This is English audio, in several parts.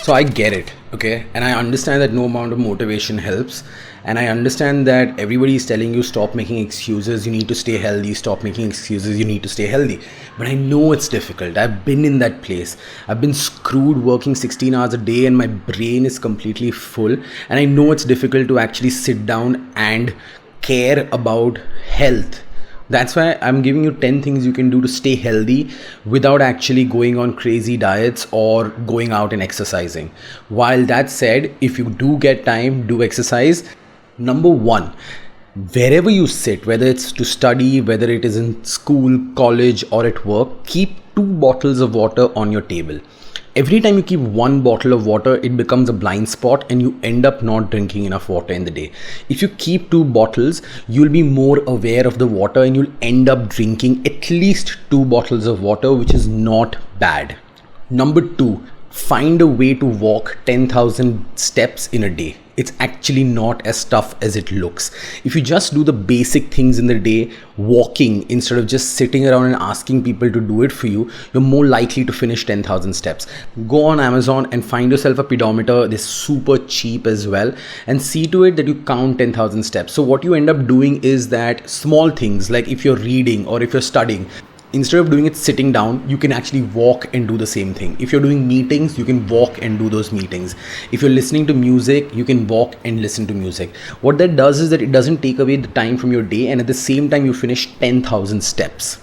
So I get it, okay? And I understand that no amount of motivation helps. And I understand that everybody is telling you stop making excuses, you need to stay healthy, stop making excuses, you need to stay healthy. But I know it's difficult. I've been in that place. I've been screwed working 16 hours a day and my brain is completely full. And I know it's difficult to actually sit down and care about health. That's why I'm giving you 10 things you can do to stay healthy without actually going on crazy diets or going out and exercising. While that said, if you do get time, do exercise. Number one, wherever you sit, whether it's to study, whether it is in school, college, or at work, keep 2 bottles of water on your table. Every time you keep 1 bottle of water, it becomes a blind spot and you end up not drinking enough water in the day. If you keep 2 bottles, you'll be more aware of the water and you'll end up drinking at least 2 bottles of water, which is not bad. Number 2, find a way to walk 10,000 steps in a day. It's actually not as tough as it looks. If you just do the basic things in the day, walking instead of just sitting around and asking people to do it for you, you're more likely to finish 10,000 steps. Go on Amazon and find yourself a pedometer. They're super cheap as well, and see to it that you count 10,000 steps. So what you end up doing is that small things, like if you're reading or if you're studying, instead of doing it sitting down, you can actually walk and do the same thing. If you're doing meetings, you can walk and do those meetings. If you're listening to music, you can walk and listen to music. What that does is that it doesn't take away the time from your day, and at the same time you finish 10,000 steps.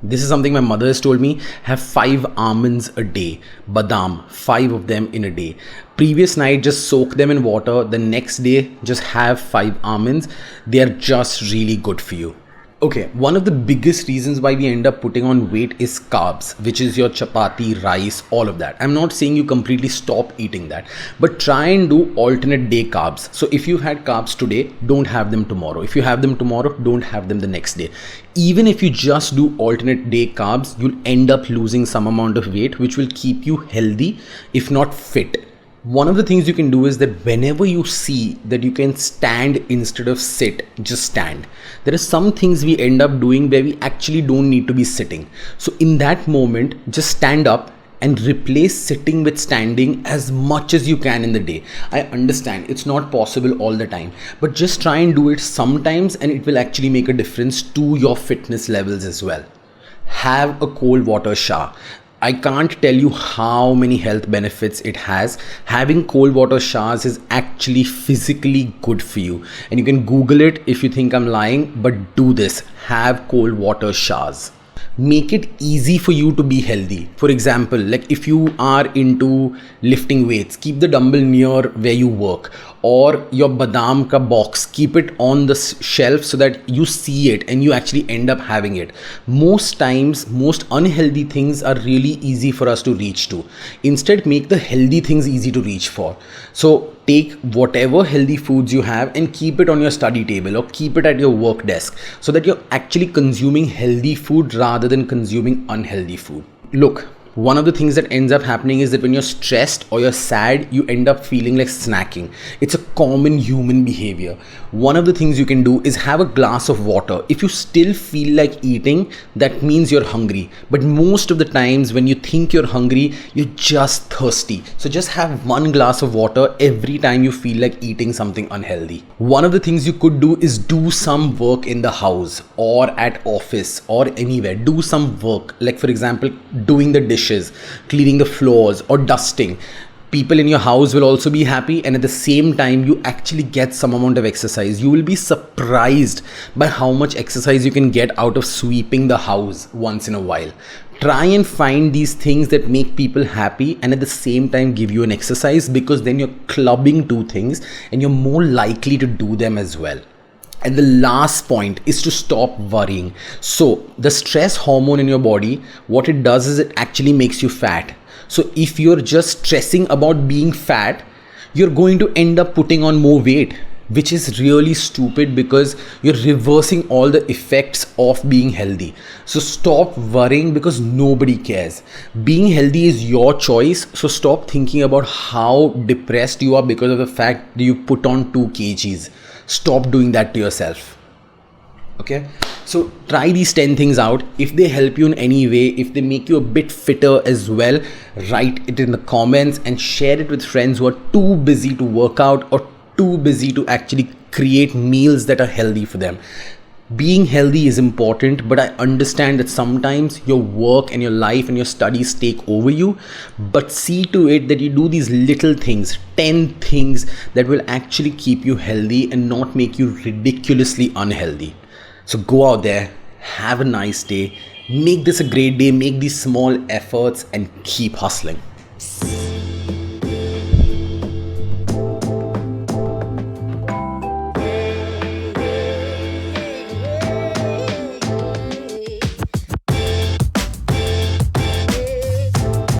This is something my mother has told me. Have 5 almonds a day, badam, 5 of them in a day. Previous night, just soak them in water. The next day, just have 5 almonds. They are just really good for you. Okay, one of the biggest reasons why we end up putting on weight is carbs, which is your chapati, rice, all of that. I'm not saying you completely stop eating that, but try and do alternate day carbs. So if you had carbs today, don't have them tomorrow. If you have them tomorrow, don't have them the next day. Even if you just do alternate day carbs, you'll end up losing some amount of weight, which will keep you healthy, if not fit. One of the things you can do is that whenever you see that you can stand instead of sit, just stand. There are some things we end up doing where we actually don't need to be sitting. So in that moment, just stand up and replace sitting with standing as much as you can in the day. I understand it's not possible all the time, but just try and do it sometimes and it will actually make a difference to your fitness levels as well. Have a cold water shower. I can't tell you how many health benefits it has. Having cold water showers is actually physically good for you. And you can Google it if you think I'm lying, but do this. Have cold water showers. Make it easy for you to be healthy. For example, like if you are into lifting weights, keep the dumbbell near where you work, or your badam ka box, keep it on the shelf so that you see it and you actually end up having it. Most times, most unhealthy things are really easy for us to reach to. Instead, make the healthy things easy to reach for. So take whatever healthy foods you have and keep it on your study table or keep it at your work desk so that you're actually consuming healthy food rather than consuming unhealthy food. Look, one of the things that ends up happening is that when you're stressed or you're sad, you end up feeling like snacking. It's a common human behavior. One of the things you can do is have a glass of water. If you still feel like eating, that means you're hungry. But most of the times when you think you're hungry, you're just thirsty. So just have 1 glass of water every time you feel like eating something unhealthy. One of the things you could do is do some work in the house or at office or anywhere. Do some work, like for example, doing the dishes, cleaning the floors or dusting. People in your house will also be happy, and at the same time you actually get some amount of exercise. You will be surprised by how much exercise you can get out of sweeping the house once in a while. Try and find these things that make people happy and at the same time give you an exercise, because then you're clubbing 2 things and you're more likely to do them as well. And the last point is to stop worrying. So the stress hormone in your body, what it does is it actually makes you fat. So if you're just stressing about being fat, you're going to end up putting on more weight, which is really stupid because you're reversing all the effects of being healthy. So stop worrying because nobody cares. Being healthy is your choice. So stop thinking about how depressed you are because of the fact that you put on 2 kgs. Stop doing that to yourself. Okay. So try these 10 things out. If they help you in any way, if they make you a bit fitter as well, write it in the comments and share it with friends who are too busy to work out or too busy to actually create meals that are healthy for them. Being healthy is important, but I understand that sometimes your work and your life and your studies take over you. But see to it that you do these little things, 10 things that will actually keep you healthy and not make you ridiculously unhealthy. So go out there, have a nice day, make this a great day, make these small efforts and keep hustling.